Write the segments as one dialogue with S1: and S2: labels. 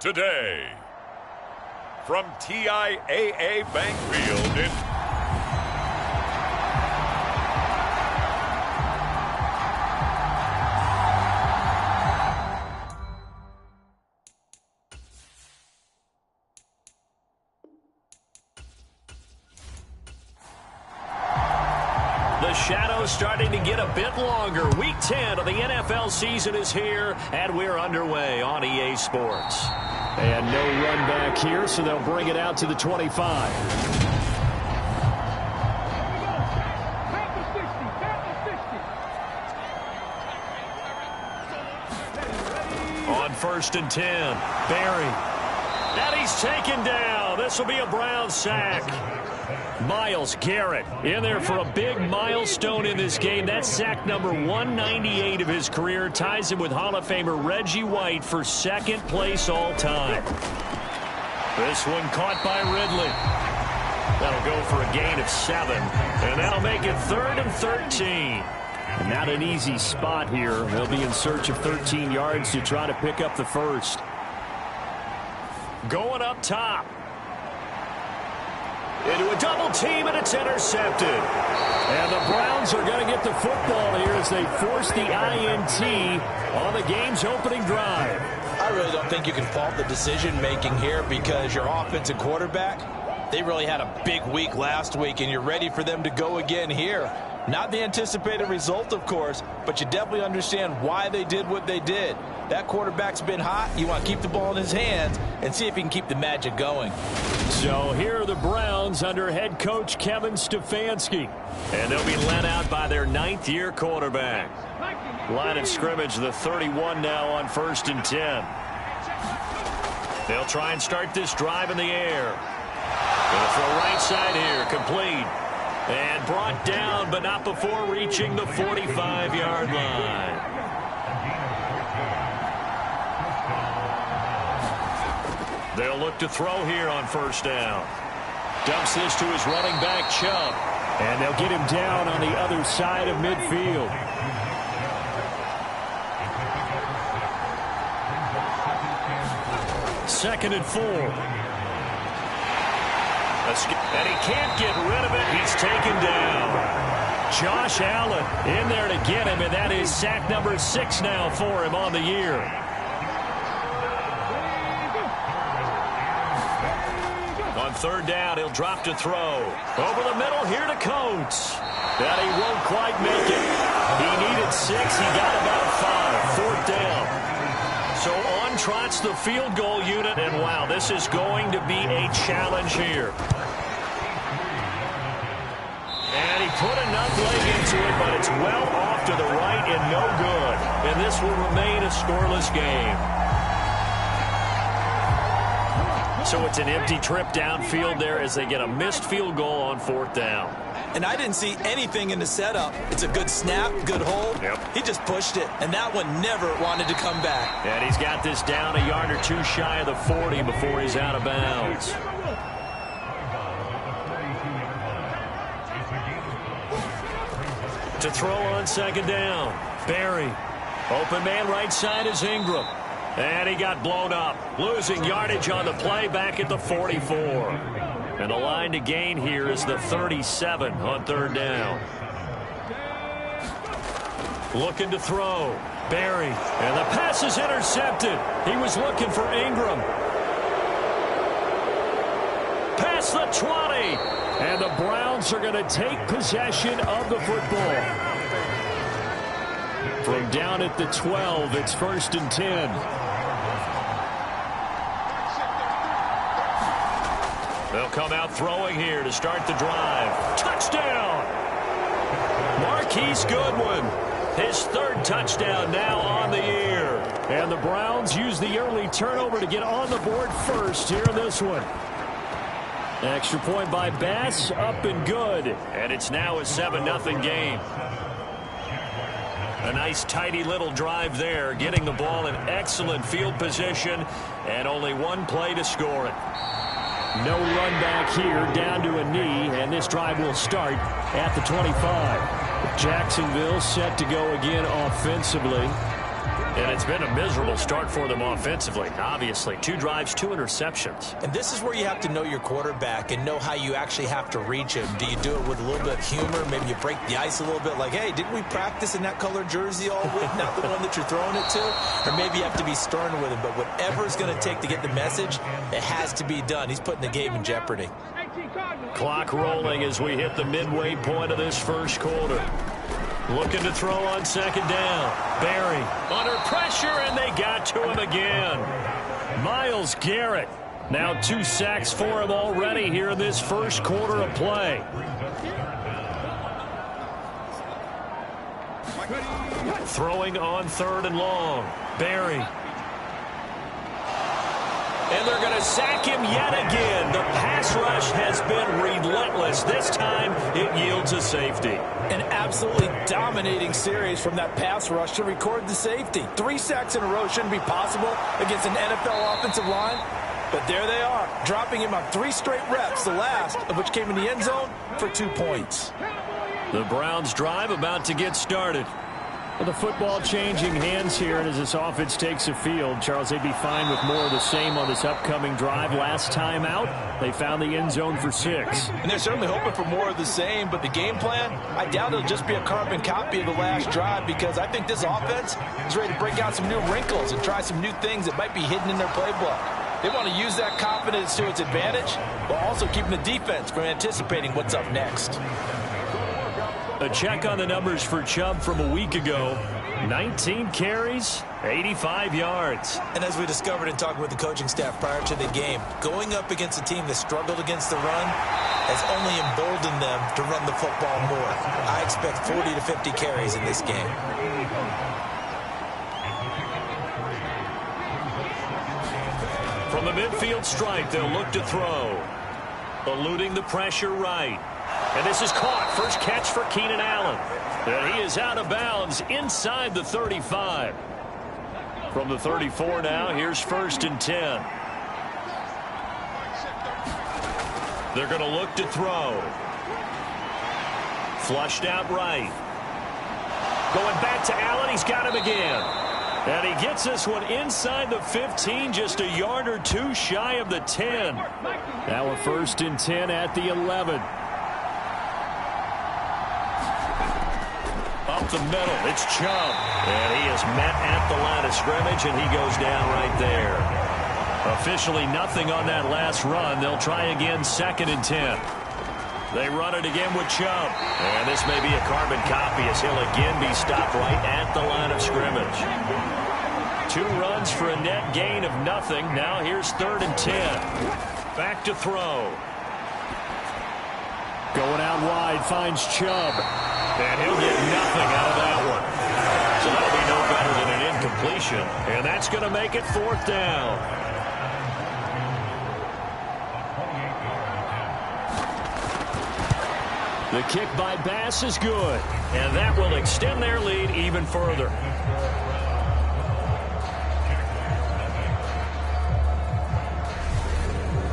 S1: today. From TIAA Bank Field in
S2: the shadow's starting to get a bit longer. Week 10 of the NFL season is here, and we're underway on EA Sports.
S3: And no run back here, so they'll bring it out to the 25.
S2: On 1st and 10, Barry. And he's taken down. This will be a Brown sack. Myles Garrett in there for a big milestone in this game. That's sack number 198 of his career. Ties him with Hall of Famer Reggie White for second place all time. This one caught by Ridley. That'll go for a gain of 7. And that'll make it 3rd and 13.
S3: Not an easy spot here. They'll be in search of 13 yards to try to pick up the first.
S2: Going up top. Into a double team, and it's intercepted.
S3: And the Browns are going to get the football here as they force the INT on the game's opening drive.
S4: I really don't think you can fault the decision-making here because your offensive quarterback, they really had a big week last week, and you're ready for them to go again here. Not the anticipated result, of course, but you definitely understand why they did what they did. That quarterback's been hot. You want to keep the ball in his hands and see if he can keep the magic going.
S3: So here are the Browns under head coach Kevin Stefanski.
S2: And they'll be led out by their 9th-year quarterback. Line of scrimmage, the 31 now on 1st and 10. They'll try and start this drive in the air. Gonna throw right side here, complete. And brought down, but not before reaching the 45-yard line. They'll look to throw here on 1st down. Dumps this to his running back, Chubb.
S3: And they'll get him down on the other side of midfield.
S2: 2nd and 4. And he can't get rid of it. He's taken down.
S3: Josh Allen in there to get him, and that is sack number 6 now for him on the year.
S2: On 3rd down, he'll drop to throw. Over the middle here to Coates. That he won't quite make it. He needed 6. He got about 5. 4th down. So on trots the field goal unit, and wow, this is going to be a challenge here. And he put enough leg into it, but it's well off to the right and no good. And this will remain a scoreless game. So it's an empty trip downfield there as they get a missed field goal on 4th down.
S4: And I didn't see anything in the setup. It's a good snap, good hold.
S2: Yep.
S4: He just pushed it, and that one never wanted to come back.
S2: And he's got this down a yard or 2 shy of the 40 before he's out of bounds. To throw on 2nd down. Barry. Open man right side is Ingram. And he got blown up. Losing yardage on the play back at the 44. And the line to gain here is the 37 on 3rd down. Looking to throw. Barry. And the pass is intercepted. He was looking for Ingram. Past the 20.
S3: And the Browns are going to take possession of the football. From down at the 12, it's 1st and 10.
S2: They'll come out throwing here to start the drive. Touchdown! Marquise Goodwin. His 3rd touchdown now on the year.
S3: And the Browns use the early turnover to get on the board first here in this one. Extra point by Bass, up and good.
S2: And it's now a 7-0 game. A nice tidy little drive there, getting the ball in excellent field position, and only 1 play to score it.
S3: No run back here, down to a knee, and this drive will start at the 25. Jacksonville set to go again offensively.
S2: And it's been a miserable start for them offensively, obviously. 2 drives, 2 interceptions.
S4: And this is where you have to know your quarterback and know how you actually have to reach him. Do you do it with a little bit of humor? Maybe you break the ice a little bit like, hey, didn't we practice in that colored jersey all week, not the one that you're throwing it to? Or maybe you have to be stern with him. But whatever it's going to take to get the message, it has to be done. He's putting the game in jeopardy.
S2: Clock rolling as we hit the midway point of this first quarter. Looking to throw on second down. Barry under pressure, and they got to him again. Myles Garrett. Now 2 sacks for him already here in this first quarter of play. Throwing on 3rd and long. Barry. And they're going to sack him yet again. The pass rush has been relentless. This time, it yields a safety.
S4: An absolutely dominating series from that pass rush to record the safety. 3 sacks in a row shouldn't be possible against an NFL offensive line. But there they are, dropping him on 3 straight reps, the last of which came in the end zone for 2 points.
S2: The Browns drive about to get started.
S3: Well, the football changing hands here, and as this offense takes the field, Charles, they'd be fine with more of the same on this upcoming drive. Last time out, they found the end zone for 6.
S4: And they're certainly hoping for more of the same, but the game plan, I doubt it'll just be a carbon copy of the last drive, because I think this offense is ready to break out some new wrinkles and try some new things that might be hidden in their playbook. They want to use that confidence to its advantage, while also keeping the defense from anticipating what's up next.
S2: A check on the numbers for Chubb from a week ago. 19 carries, 85 yards.
S4: And as we discovered in talking with the coaching staff prior to the game, going up against a team that struggled against the run has only emboldened them to run the football more. I expect 40 to 50 carries in this game.
S2: From the midfield stripe, they'll look to throw. Eluding the pressure right. And this is caught. First catch for Keenan Allen. And he is out of bounds inside the 35. From the 34 now, here's 1st and 10. They're going to look to throw. Flushed out right. Going back to Allen. He's got him again. And he gets this one inside the 15, just a yard or 2 shy of the 10.
S3: Now a 1st and 10 at the 11.
S2: Up the middle, it's Chubb. And he is met at the line of scrimmage, and he goes down right there. Officially nothing on that last run. They'll try again 2nd and 10. They run it again with Chubb. And this may be a carbon copy as he'll again be stopped right at the line of scrimmage. 2 runs for a net gain of nothing. Now here's 3rd and 10. Back to throw.
S3: Going out wide, finds Chubb.
S2: And he'll get nothing out of that one. So that'll be no better than an incompletion. And that's going to make it 4th down.
S3: The kick by Bass is good.
S2: And that will extend their lead even further.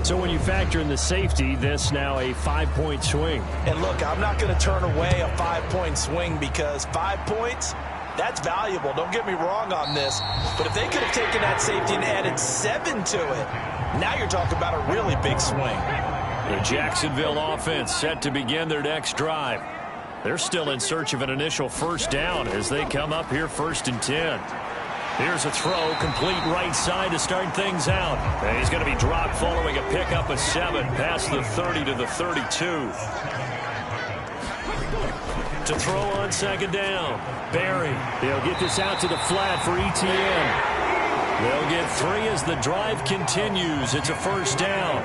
S3: So when you factor in the safety, this now a 5-point swing.
S4: And look, I'm not going to turn away a 5-point swing, because 5 points, that's valuable. Don't get me wrong on this. But if they could have taken that safety and added 7 to it, now you're talking about a really big swing.
S2: The Jacksonville offense set to begin their next drive. They're still in search of an initial 1st down as they come up here 1st and 10. Here's a throw, complete right side to start things out. And he's going to be dropped following a pickup of 7 past the 30 to the 32. To throw on 2nd down. Barry.
S3: They'll get this out to the flat for ETN.
S2: They'll get 3 as the drive continues. It's a 1st down.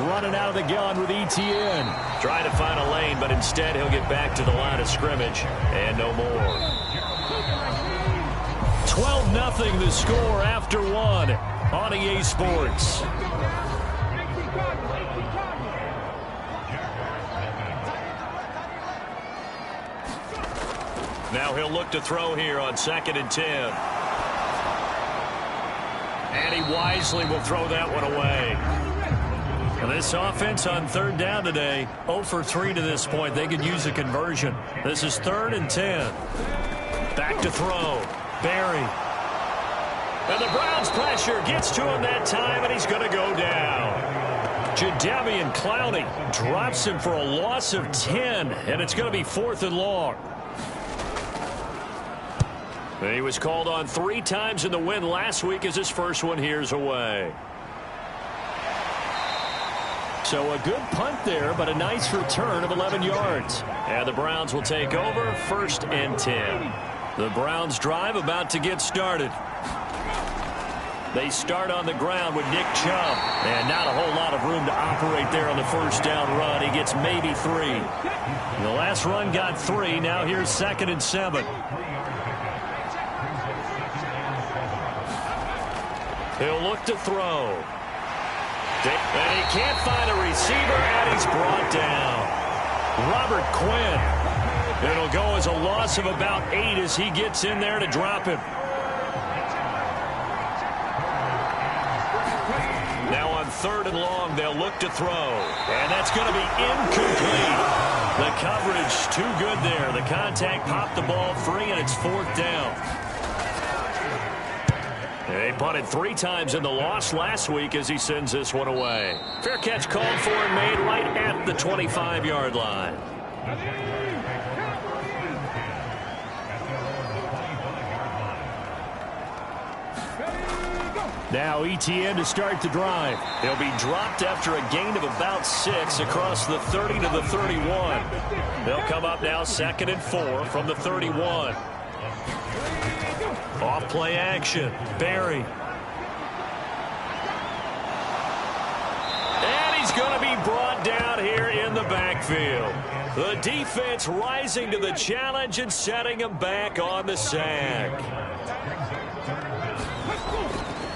S3: Running out of the gun with ETN.
S2: Trying to find a lane, but instead he'll get back to the line of scrimmage and no more. 12-0 the score after 1 on EA Sports. Now he'll look to throw here on 2nd and 10. And he wisely will throw that one away. And this offense on third down today, 0 for 3 to this point. They could use a conversion. This is 3rd and 10. Back to throw. Barry. And the Browns pressure gets to him that time, and he's going to go down. Jadeveon Clowney drops him for a loss of 10, and it's going to be 4th and long. He was called on 3 times in the win last week as his first one here's away. So a good punt there, but a nice return of 11 yards. And the Browns will take over 1st and 10. The Browns drive about to get started. They start on the ground with Nick Chubb. And not a whole lot of room to operate there on the first down run. He gets maybe 3. The last run got 3. Now here's 2nd and 7. He'll look to throw. And he can't find a receiver, and he's brought down. Robert Quinn. It'll go as a loss of about 8 as he gets in there to drop him. Now on 3rd and long, they'll look to throw. And that's going to be incomplete. The coverage too good there. The contact popped the ball free, and it's 4th down. They punted 3 times in the loss last week as he sends this one away. Fair catch called for and made right at the 25-yard line.
S3: Now ETN to start the drive.
S2: He'll be dropped after a gain of about 6 across the 30 to the 31. They'll come up now 2nd and 4 from the 31. Off play action. Barry. And he's going to be brought down here in the backfield. The defense rising to the challenge and setting him back on the sack.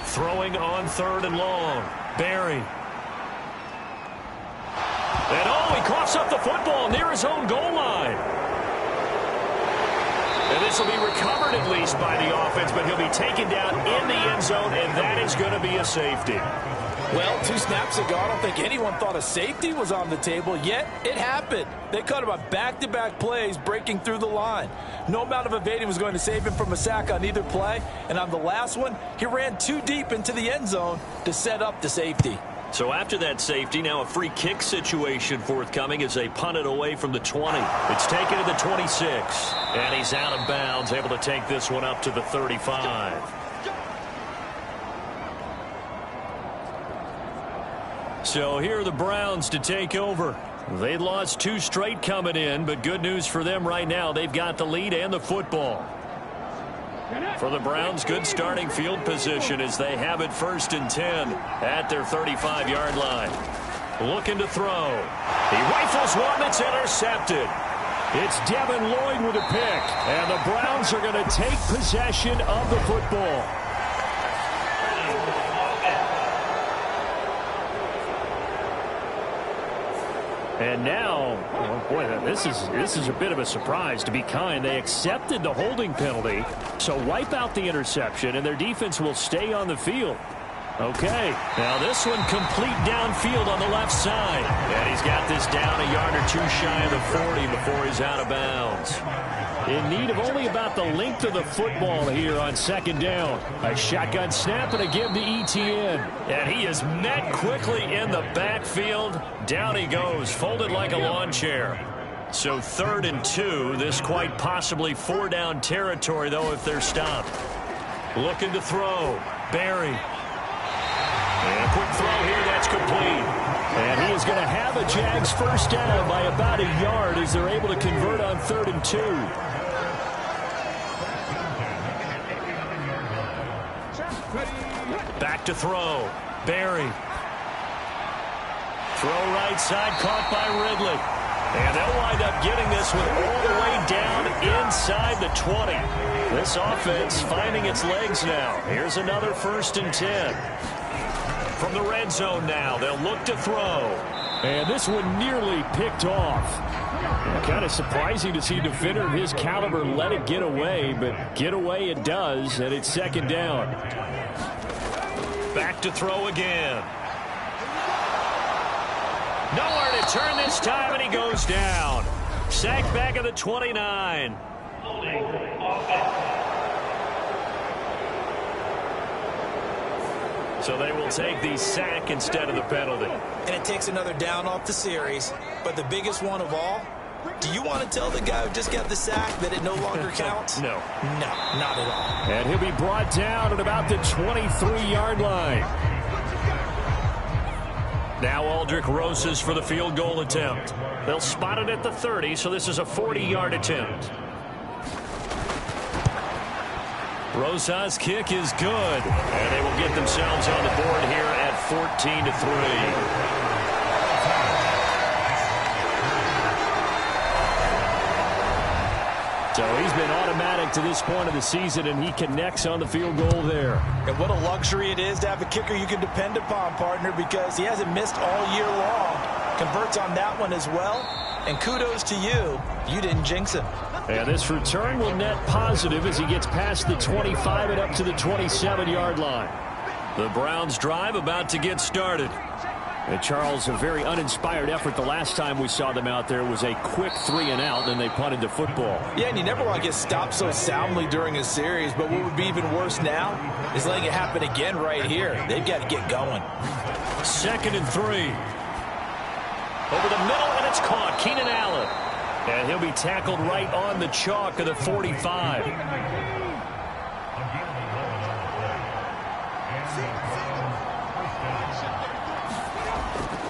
S2: Throwing on 3rd and long. Barry. And he coughs up the football near his own goal line. And this will be recovered at least by the offense, but he'll be taken down in the end zone, and that is going to be a safety.
S4: Well, 2 snaps ago, I don't think anyone thought a safety was on the table, yet it happened. They cut him on back-to-back plays, breaking through the line. No amount of evading was going to save him from a sack on either play, and on the last one, he ran too deep into the end zone to set up the safety.
S2: So after that safety, now a free kick situation forthcoming as they punt it away from the 20. It's taken to the 26, and he's out of bounds, able to take this one up to the 35. So here are the Browns to take over. They lost 2 straight coming in, but good news for them right now. They've got the lead and the football. For the Browns, good starting field position as they have it 1st and 10 at their 35-yard line. Looking to throw. He rifles one that's intercepted.
S3: It's Devin Lloyd with a pick, and the Browns are going to take possession of the football. And now, oh boy, this is a bit of a surprise, to be kind. They accepted the holding penalty, so wipe out the interception, and their defense will stay on the field. Okay, now this one complete downfield on the left side.
S2: And he's got this down a yard or 2 shy of the 40 before he's out of bounds.
S3: In need of only about the length of the football here on 2nd down. A shotgun snap and a give to ETN.
S2: And he is met quickly in the backfield. Down he goes, folded like a lawn chair. So 3rd and 2, this quite possibly 4-down territory, though, if they're stopped. Looking to throw. Barry. And a quick throw here, that's complete.
S3: And he is going to have a Jags first down by about a yard as they're able to convert on 3rd and 2.
S2: Back to throw. Barry. Throw right side, caught by Ridley. And they'll wind up getting this one all the way down inside the 20. This offense finding its legs now. Here's another 1st and 10. From the red zone now, they'll look to throw.
S3: And this one nearly picked off. Kind of surprising to see a defender of his caliber let it get away, but get away it does, and it's 2nd down.
S2: Back to throw again. Nowhere to turn this time, and he goes down. Sacked back at the 29. So they will take the sack instead of the penalty.
S4: And it takes another down off the series. But the biggest one of all, do you want to tell the guy who just got the sack that it no longer counts?
S2: No.
S4: No, not at all.
S3: And he'll be brought down at about the 23-yard line.
S2: Now Aldrich Rosas for the field goal attempt. They'll spot it at the 30, so this is a 40-yard attempt. Rosas' kick is good, and they will get themselves on the board here at 14-3.
S3: So he's been automatic to this point of the season, and he connects on the field goal there.
S4: And what a luxury it is to have a kicker you can depend upon, partner, because he hasn't missed all year long. Converts on that one as well. And kudos to you. You didn't jinx him.
S3: And this return will net positive as he gets past the 25 and up to the 27-yard line.
S2: The Browns' drive about to get started.
S3: And Charles, a very uninspired effort. The last time we saw them out there was a quick 3-and-out, and they punted the football.
S4: Yeah, and you never want to get stopped so soundly during a series, but what would be even worse now is letting it happen again right here. They've got to get going.
S2: 2nd and 3. Over the middle, and it's caught. Keenan Allen.
S3: And he'll be tackled right on the chalk of the 45.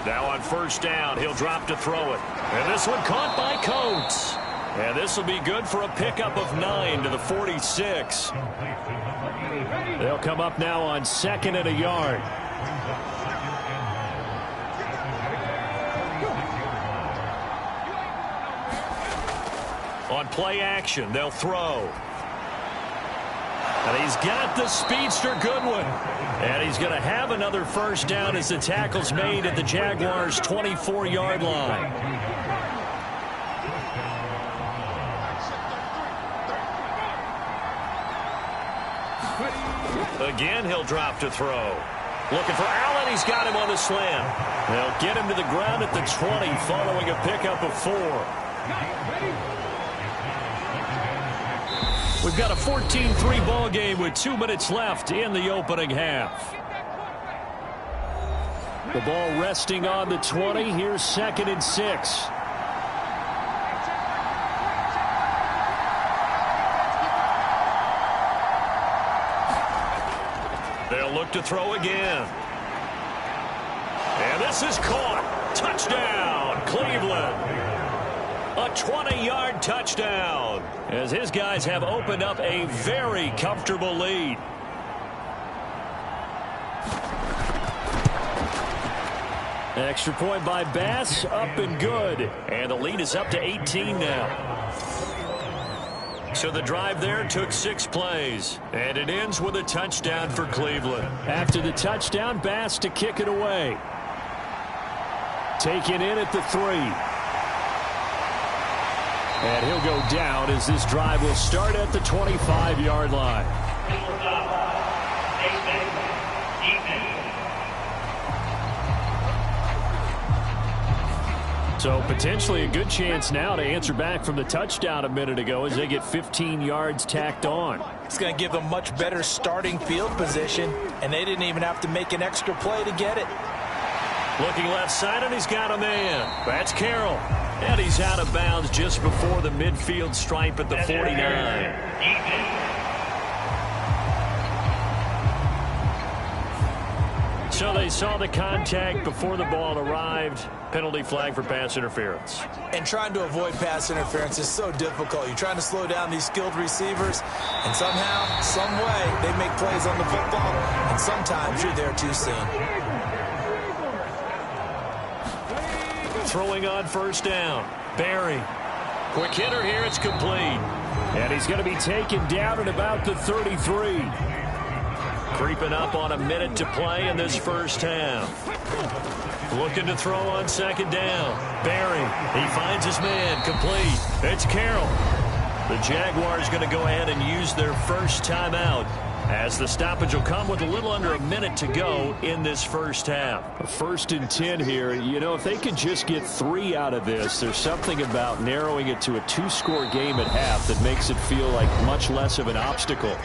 S2: Now on 1st down, he'll drop to throw it. And this one caught by Coates. And this will be good for a pickup of 9 to the 46.
S3: They'll come up now on 2nd and a yard.
S2: On play action, they'll throw. And he's got the speedster Goodwin. And he's going to have another 1st down as the tackle's made at the Jaguars' 24-yard line. Again, he'll drop to throw. Looking for Allen. He's got him on the slant. They'll get him to the ground at the 20 following a pickup of 4. We've got a 14-3 ball game with 2 minutes left in the opening half.
S3: The ball resting on the 20. Here's 2nd and 6.
S2: They'll look to throw again. And this is caught. Touchdown, Cleveland. A 20-yard touchdown as his guys have opened up a very comfortable lead.
S3: Extra point by Bass, up and good.
S2: And the lead is up to 18 now. So the drive there took 6 plays. And it ends with a touchdown for Cleveland.
S3: After the touchdown, Bass to kick it away. Taken in at the 3. And he'll go down as this drive will start at the 25-yard line. So potentially a good chance now to answer back from the touchdown a minute ago as they get 15 yards tacked on.
S4: It's going to give them much better starting field position, and they didn't even have to make an extra play to get it.
S2: Looking left side, and he's got a man. That's Carroll. And he's out of bounds just before the midfield stripe at the 49. So they saw the contact before the ball arrived. Penalty flag for pass interference.
S4: And trying to avoid pass interference is so difficult. You're trying to slow down these skilled receivers, and somehow, some way, they make plays on the football, and sometimes you're there too soon.
S2: Throwing on 1st down. Barry. Quick hitter here. It's complete.
S3: And he's going to be taken down at about the 33.
S2: Creeping up on a minute to play in this 1st half. Looking to throw on 2nd down. Barry. He finds his man. Complete. It's Carroll. The Jaguars going to go ahead and use their first timeout as the stoppage will come with a little under a minute to go in this first half.
S3: A 1st and 10 here. You know, if they could just get 3 out of this, there's something about narrowing it to a 2-score game at half that makes it feel like much less of an obstacle.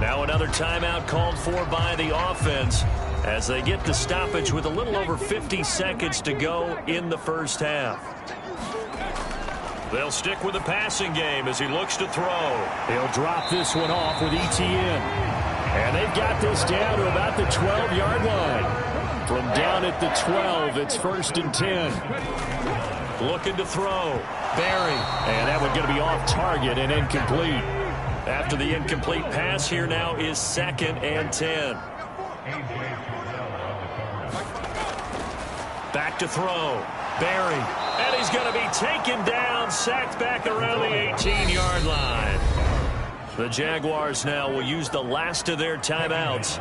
S2: Now another timeout called for by the offense as they get the stoppage with a little over 50 seconds to go in the first half. They'll stick with the passing game as he looks to throw.
S3: He'll drop this one off with ETN. And they've got this down to about the 12-yard line. From down at the 12, it's 1st and 10.
S2: Looking to throw. Barry.
S3: And that one going to be off target and incomplete.
S2: After the incomplete pass, here now is 2nd and 10. Back to throw. Barry. And he's going to be taken down, sacked back around the 18-yard line. The Jaguars now will use the last of their timeouts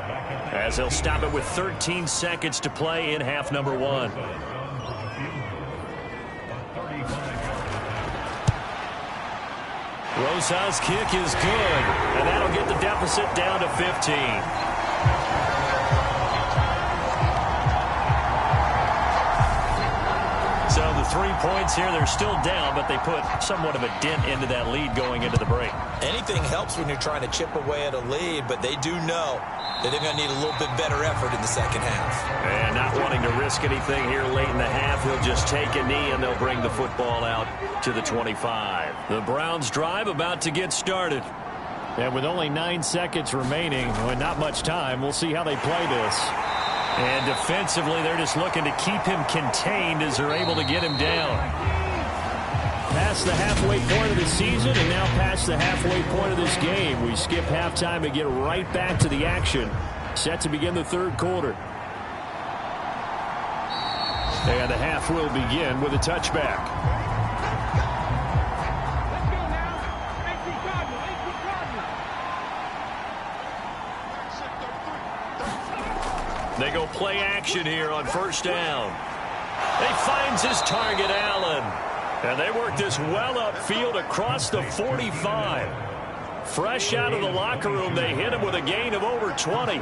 S2: as they'll stop it with 13 seconds to play in half number 1. Rosas' kick is good, and that'll get the deficit down to 15. So the 3 points here, they're still down, but they put somewhat of a dent into that lead going into the break.
S4: Anything helps when you're trying to chip away at a lead, but they do know that they're going to need a little bit better effort in the second half.
S2: And not wanting to risk anything here late in the half, he'll just take a knee and they'll bring the football out to the 25. The Browns drive about to get started.
S3: And with only 9 seconds remaining, and not much time, we'll see how they play this.
S2: And defensively, they're just looking to keep him contained as they're able to get him down.
S3: Past the halfway point of the season and now past the halfway point of this game. We skip halftime and get right back to the action. Set to begin the 3rd quarter. And the half will begin with a touchback.
S2: They go play action here on 1st down. He finds his target, Allen. And they work this well upfield across the 45. Fresh out of the locker room, they hit him with a gain of over 20.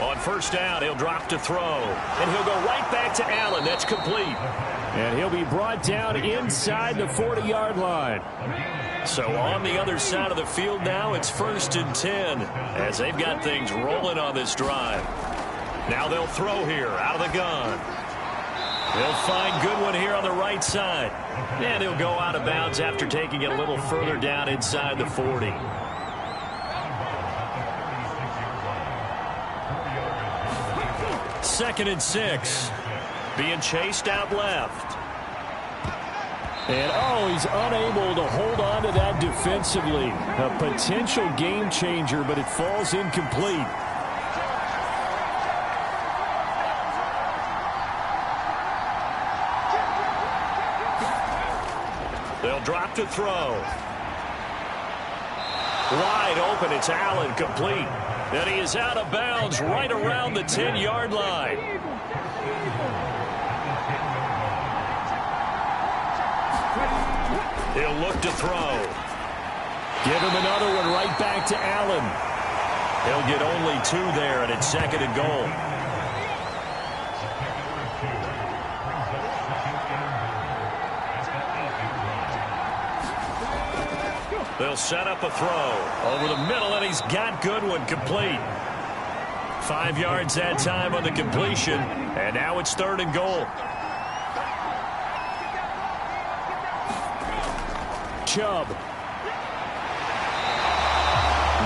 S2: On 1st down, he'll drop to throw. And he'll go right back to Allen. That's complete.
S3: And he'll be brought down inside the 40-yard line.
S2: So on the other side of the field now, it's 1st and 10 as they've got things rolling on this drive. Now they'll throw here out of the gun. They'll find Goodwin here on the right side. And he'll go out of bounds after taking it a little further down inside the 40. Second and 6. Being chased out left.
S3: And, he's unable to hold on to that defensively. A potential game changer, but it falls incomplete.
S2: They'll drop to throw. Wide open, it's Allen, complete. And he is out of bounds right around the 10-yard line. He'll look to throw.
S3: Give him another one right back to Allen.
S2: He'll get only 2 there, and it's 2nd and goal. They'll set up a throw over the middle, and he's got Goodwin, complete. 5 yards that time on the completion, and now it's 3rd and goal.
S3: Chubb.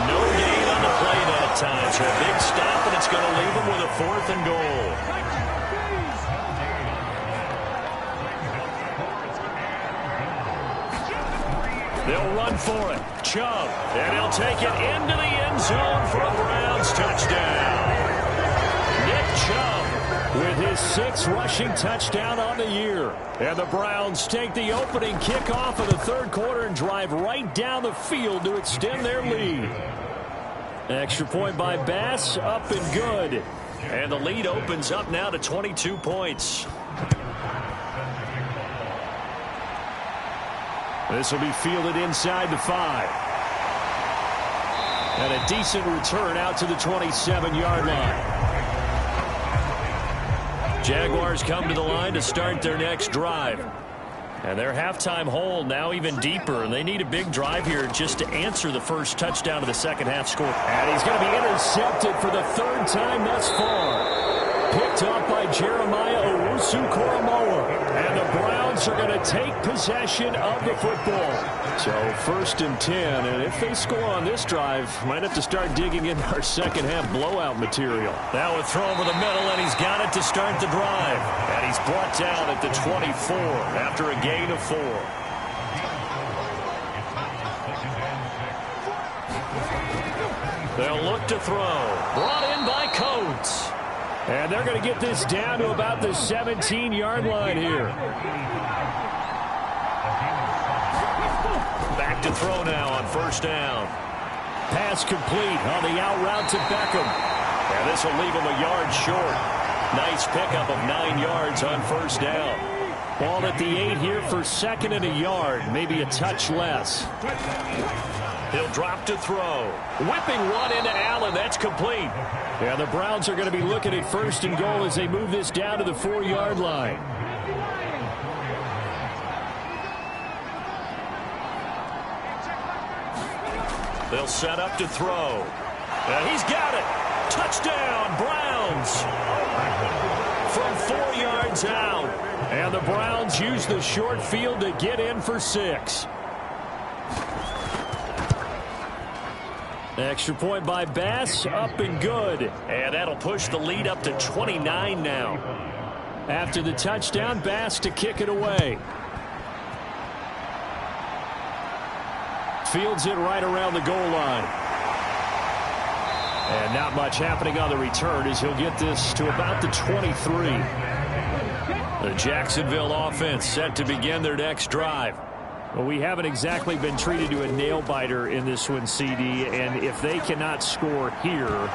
S2: No gain on the play that time, so a big stop, and it's going to leave him with a 4th and goal. They'll run for it. Chubb, and he'll take it into the end zone for a Browns touchdown. Nick Chubb with his 6th rushing touchdown on the year. And the Browns take the opening kickoff of the 3rd quarter and drive right down the field to extend their lead. Extra point by Bass, up and good. And the lead opens up now to 22 points.
S3: This will be fielded inside the 5. And a decent return out to the 27-yard line. Jaguars come to the line to start their next drive. And their halftime hole now even deeper. And they need a big drive here just to answer the first touchdown of the second half score. And he's going to be intercepted for the 3rd time thus far. Picked up by Jeremiah Owusu-Koramoah. And the Browns are going to take possession of the football. So 1st and 10. And if they score on this drive, might have to start digging in our second half blowout material.
S2: Now a throw over the middle, and he's got it to start the drive. And he's brought down at the 24 after a gain of 4. They'll look to throw. Brought in by Coates.
S3: And they're going to get this down to about the 17-yard line here.
S2: Back to throw now on 1st down.
S3: Pass complete on the out route to Beckham.
S2: And this will leave him a yard short. Nice pickup of 9 yards on 1st down.
S3: Ball at the 8 here for 2nd and a yard. Maybe a touch less.
S2: He'll drop to throw. Whipping one into Allen. That's complete.
S3: Yeah, the Browns are going to be looking at 1st and goal as they move this down to the 4-yard line.
S2: They'll set up to throw. And he's got it. Touchdown, Browns. From 4 yards out.
S3: And the Browns use the short field to get in for 6. Extra point by Bass, up and good.
S2: And that'll push the lead up to 29 now.
S3: After the touchdown, Bass to kick it away. Fields it right around the goal line. And not much happening on the return as he'll get this to about the 23.
S2: The Jacksonville offense set to begin their next drive.
S3: Well, we haven't exactly been treated to a nail-biter in this one, CD, and if they cannot score here,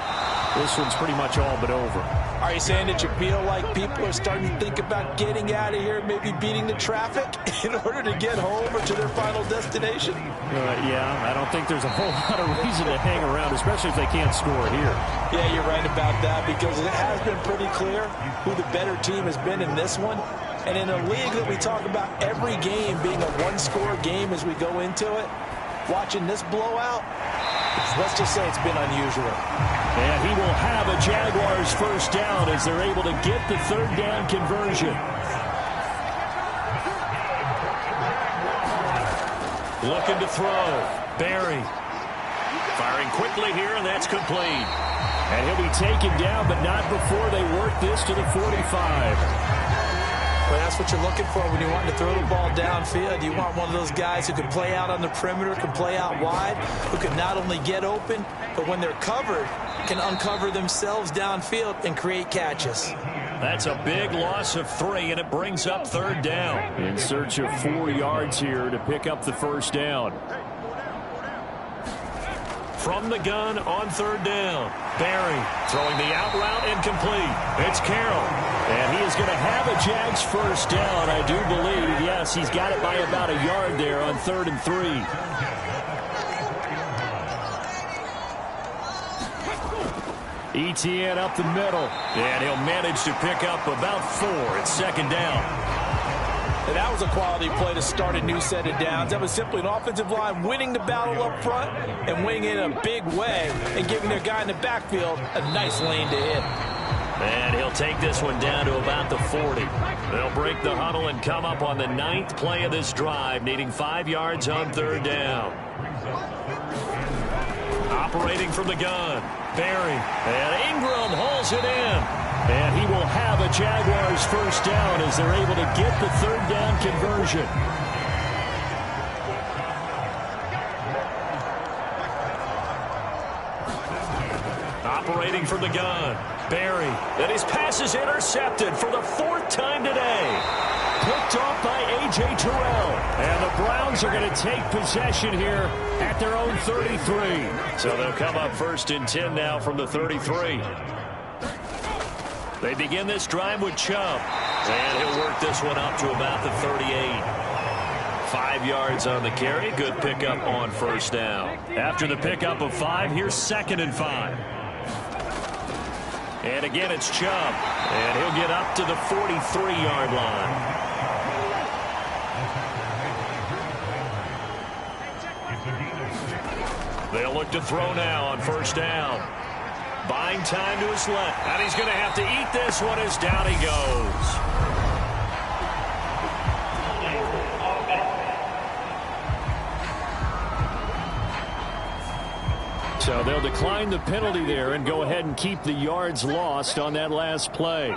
S3: this one's pretty much all but over.
S4: Are you saying that you feel like people are starting to think about getting out of here, maybe beating the traffic in order to get home or to their final destination?
S3: Yeah, I don't think there's a whole lot of reason to hang around, especially if they can't score here.
S4: Yeah, you're right about that, because it has been pretty clear who the better team has been in this one. And in a league that we talk about every game being a one-score game as we go into it, watching this blowout, let's just say it's been unusual.
S3: And he will have a Jaguars 1st down as they're able to get the 3rd down conversion.
S2: Looking to throw. Barry. Firing quickly here, and that's complete.
S3: And he'll be taken down, but not before they work this to the 45.
S4: Well, that's what you're looking for when you want to throw the ball downfield. You want one of those guys who can play out on the perimeter, can play out wide, who can not only get open, but when they're covered, can uncover themselves downfield and create catches.
S2: That's a big loss of 3, and it brings up 3rd down.
S3: In search of 4 yards here to pick up the 1st down.
S2: From the gun on 3rd down. Barry throwing the out route incomplete. It's Carroll.
S3: And he is going to have a Jags 1st down, I do believe. Yes, he's got it by about a yard there on 3rd and 3. ETN up the middle.
S2: And he'll manage to pick up about 4 at 2nd down.
S4: And that was a quality play to start a new set of downs. That was simply an offensive line winning the battle up front and winning it in a big way and giving their guy in the backfield a nice lane to hit.
S2: And he'll take this one down to about the 40. They'll break the huddle and come up on the 9th play of this drive, needing 5 yards on 3rd down. Operating from the gun, Barry. And Ingram hauls it in.
S3: And he will have a Jaguars 1st down as they're able to get the 3rd down conversion.
S2: Operating from the gun, Barry. And his pass is intercepted for the 4th time today.
S3: Picked off by A.J. Terrell. And the Browns are going to take possession here at their own 33.
S2: So they'll come up 1st and 10 now from the 33. They begin this drive with Chubb. And he'll work this one up to about the 38. 5 yards on the carry. Good pickup on first down. After the pickup of 5, here's 2nd and 5. And again, it's Chubb. And he'll get up to the 43-yard line. They'll look to throw now on first down. Buying time to his left. And he's going to have to eat this one as down he goes. So they'll decline the penalty there and go ahead and keep the yards lost on that last play.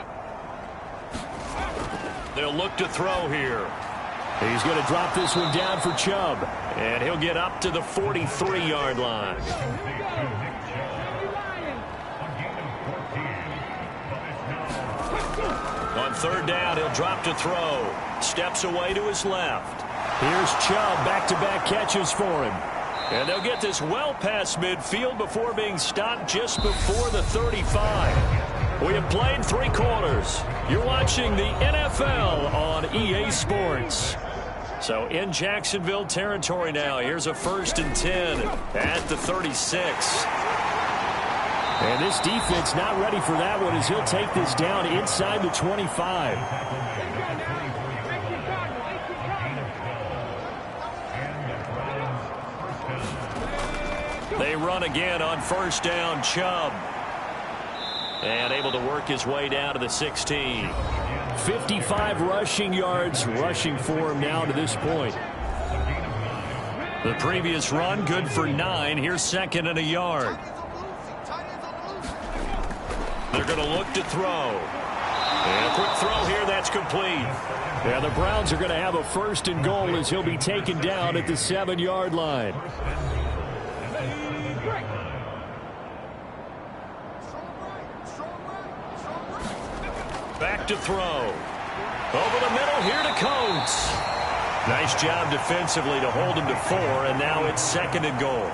S2: They'll look to throw here. He's going to drop this one down for Chubb. And he'll get up to the 43-yard line. On third down, he'll drop to throw. Steps away to his left. Here's Chubb, back-to-back catches for him. And they'll get this well past midfield before being stopped just before the 35. We have played 3 quarters. You're watching the NFL on EA Sports. So in Jacksonville territory now. Here's a 1st and 10 at the 36. And this defense not ready for that one as he'll take this down inside the 25. They run again on first down. Chubb. And able to work his way down to the 16. 55 rushing yards rushing for him now to this point. The previous run good for 9. Here's 2nd and a yard. They're going to look to throw. And a quick throw here, that's complete. Yeah, the Browns are going to have a 1st and goal as he'll be taken down at the 7-yard line. Back to throw. Over the middle here to Coates. Nice job defensively to hold him to 4, and now it's 2nd and goal.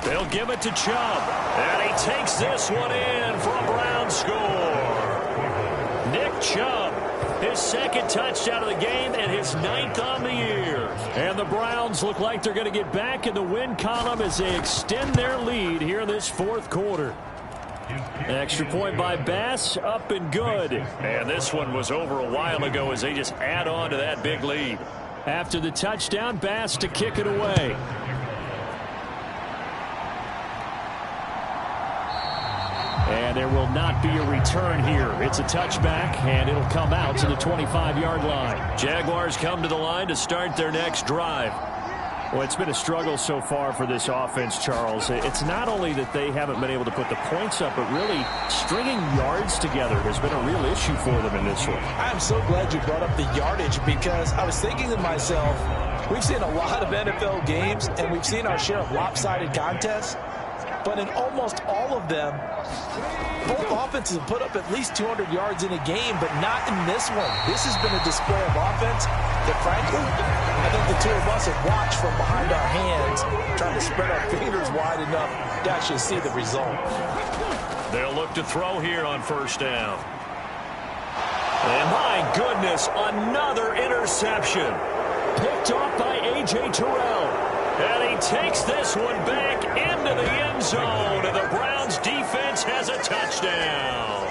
S2: They'll give it to Chubb. And he takes this one in for a Brown score. Nick Chubb, his 2nd touchdown of the game and his 9th on the year. And the Browns look like they're going to get back in the win column as they extend their lead here in this 4th quarter. An extra point by Bass, up and good. And this one was over a while ago as they just add on to that big lead. After the touchdown, Bass to kick it away. And there will not be a return here. It's a touchback, and it'll come out to the 25-yard line. Jaguars come to the line to start their next drive. Well, it's been a struggle so far for this offense, Charles. It's not only that they haven't been able to put the points up, but really stringing yards together has been a real issue for them in this one.
S4: I'm so glad you brought up the yardage because I was thinking to myself, we've seen a lot of NFL games, and we've seen our share of lopsided contests. But in almost all of them, both offenses have put up at least 200 yards in a game, but not in this one. This has been a display of offense that, frankly, I think the 2 of us have watched from behind our hands, trying to spread our fingers wide enough to actually see the result.
S2: They'll look to throw here on first down. And my goodness, another interception. Picked off by A.J. Terrell. And he takes this one back into the end zone, and the Browns defense has a touchdown.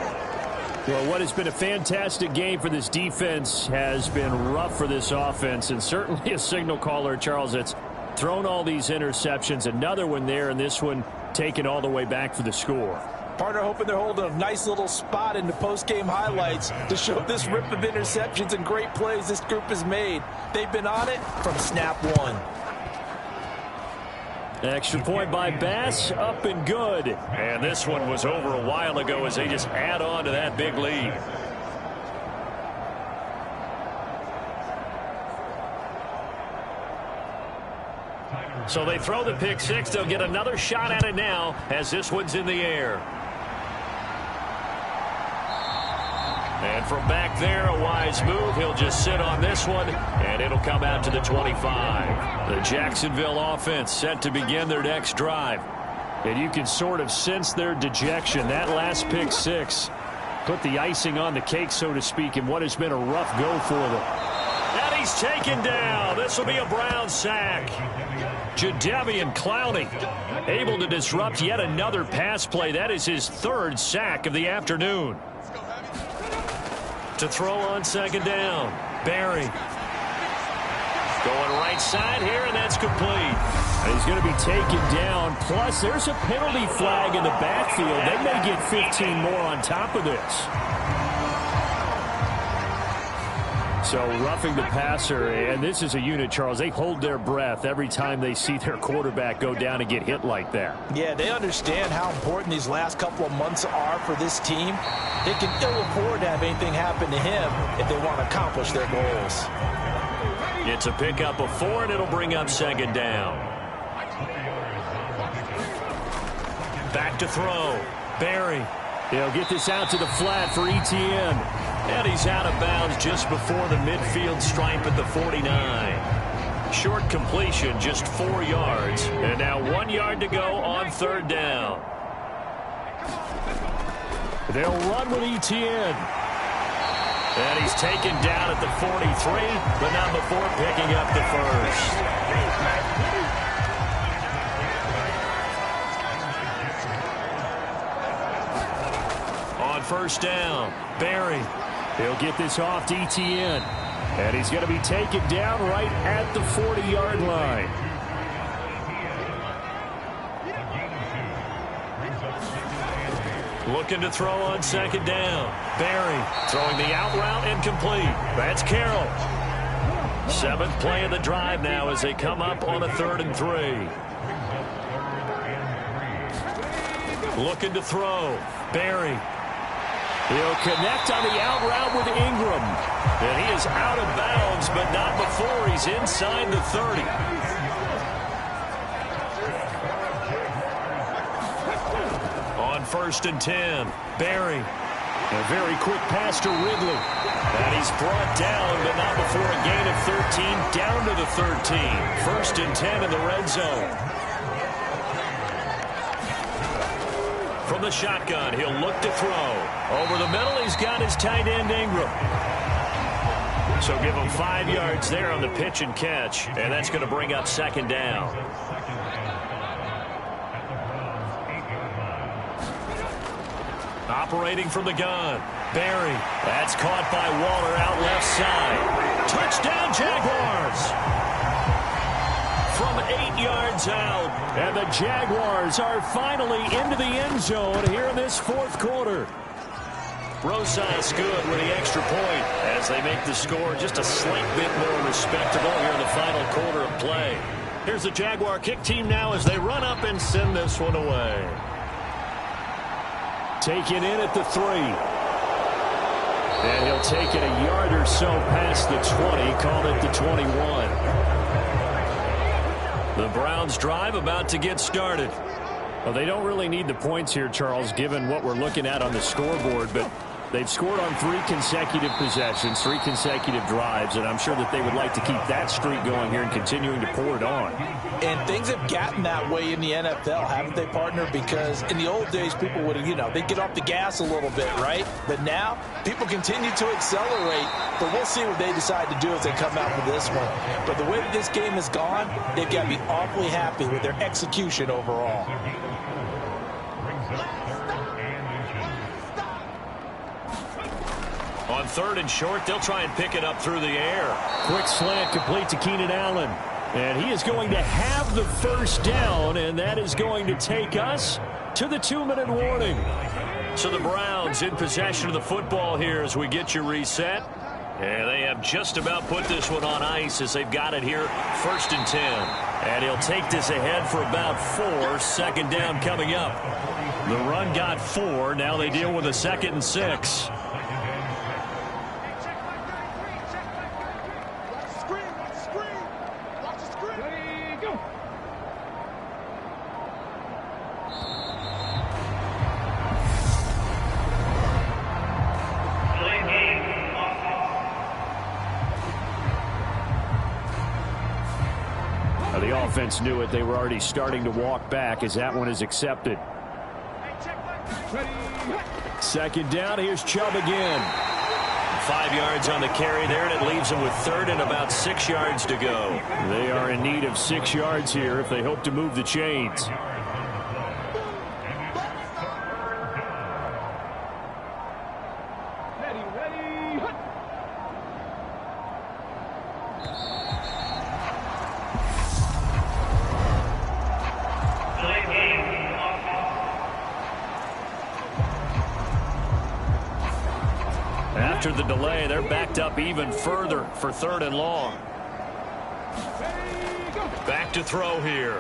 S3: Well, what has been a fantastic game for this defense has been rough for this offense, and certainly a signal caller, Charles, that's thrown all these interceptions. Another one there, and this one taken all the way back for the score.
S4: Partner hoping they're holding a nice little spot in the post-game highlights to show this rip of interceptions and great plays this group has made. They've been on it from snap 1.
S3: Extra point by Bass, up and good.
S2: And this one was over a while ago as they just add on to that big lead. So they throw the pick 6. They'll get another shot at it now as this one's in the air. And from back there, a wise move. He'll just sit on this one, and it'll come out to the 25. The Jacksonville offense set to begin their next drive.
S3: And you can sort of sense their dejection. That last pick six put the icing on the cake, so to speak, in what has been a rough go for them.
S2: And he's taken down. This will be a Brown sack. Jadeveon Clowney able to disrupt yet another pass play. That is his third sack of the afternoon. To throw on second down, Barry. Going right side here, and that's complete.
S3: He's going to be taken down. Plus, there's a penalty flag in the backfield. They may get 15 more on top of this. So roughing the passer, and this is a unit, Charles. They hold their breath every time they see their quarterback go down and get hit like that.
S4: Yeah, they understand how important these last couple of months are for this team. They can ill afford to have anything happen to him if they want to accomplish their goals.
S2: It's a pickup of 4, and it'll bring up second down. Back to throw. Barry.
S3: He'll get this out to the flat for Etienne.
S2: And he's out of bounds just before the midfield stripe at the 49. Short completion, just 4 yards. And now 1 yard to go on third down.
S3: They'll run with Etienne.
S2: And he's taken down at the 43, but not before picking up the first. On first down, Barry.
S3: He'll get this off to Etienne. And he's going to be taken down right at the 40-yard line.
S2: Looking to throw on second down. Barry throwing the out route incomplete. That's Carroll. 7th play of the drive now as they come up on a 3rd and 3. Looking to throw. Barry.
S3: He'll connect on the out route with Ingram.
S2: And he is out of bounds, but not before he's inside the 30. On 1st and 10, Barry.
S3: A very quick pass to Ridley.
S2: And he's brought down, but not before a gain of 13, down to the 13. 1st and 10 in the red zone. From the shotgun, he'll look to throw. Over the middle, he's got his tight end, Ingram. So give him 5 yards there on the pitch and catch, and that's going to bring up second down. Operating from the gun, Barry. That's caught by Waller out left side. Touchdown, Jaguars! From 8 yards out.
S3: And the Jaguars are finally into the end zone here in this 4th quarter.
S2: Rosas good with the extra point as they make the score just a slight bit more respectable here in the final quarter of play. Here's the Jaguar kick team now as they run up and send this one away.
S3: Taken in at the 3. And he'll take it a yard or so past the 20, call it the 21.
S2: The Browns drive about to get started.
S3: Well, they don't really need the points here, Charles, given what we're looking at on the scoreboard, but they've scored on 3 consecutive possessions, 3 consecutive drives, and I'm sure that they would like to keep that streak going here and continuing to pour it on.
S4: And things have gotten that way in the NFL, haven't they, partner? Because in the old days, people would have, they'd get off the gas a little bit, right? But now, people continue to accelerate, but we'll see what they decide to do as they come out for this one. But the way that this game has gone, they've got to be awfully happy with their execution overall.
S2: On 3rd and short, they'll try and pick it up through the air.
S3: Quick slant complete to Keenan Allen. And he is going to have the first down, and that is going to take us to the 2-minute warning.
S2: So the Browns in possession of the football here as we get you reset. And they have just about put this one on ice as they've got it here, 1st and 10. And he'll take this ahead for about 4, 2nd down coming up. The run got 4, now they deal with a 2nd and 6.
S3: offense knew it. They were already starting to walk back as that one is accepted. Second down, here's Chubb again.
S2: 5 yards on the carry there, and it leaves them with third and about 6 yards to go.
S3: They are in need of 6 yards here if they hope to move the chains.
S2: After the delay, they're backed up even further for third and long. Back to throw here.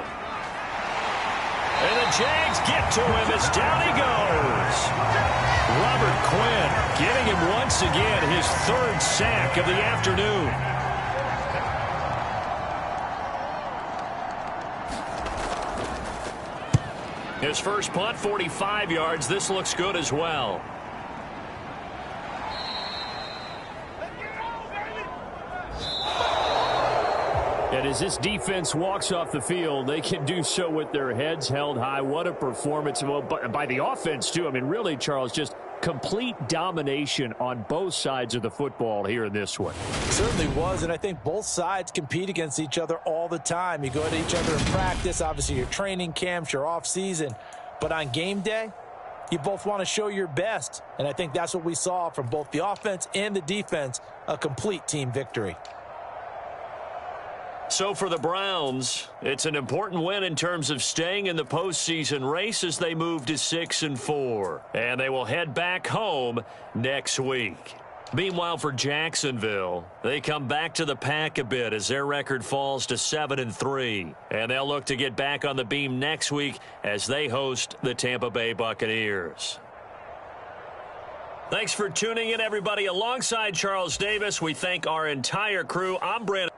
S2: And the Jags get to him as down he goes. Robert Quinn getting him once again his third sack of the afternoon. His first punt, 45 yards. This looks good as well.
S3: And as this defense walks off the field, they can do so with their heads held high. What a performance by the offense, too. I mean, really, Charles, just complete domination on both sides of the football here in this one.
S4: It certainly was, and I think both sides compete against each other all the time. You go to each other in practice, obviously your training camps, your off-season. But on game day, you both want to show your best. And I think that's what we saw from both the offense and the defense, a complete team victory.
S2: So for the Browns, it's an important win in terms of staying in the postseason race as they move to 6-4. And they will head back home next week. Meanwhile, for Jacksonville, they come back to the pack a bit as their record falls to 7-3. And they'll look to get back on the beam next week as they host the Tampa Bay Buccaneers. Thanks for tuning in, everybody. Alongside Charles Davis, we thank our entire crew. I'm Brandon.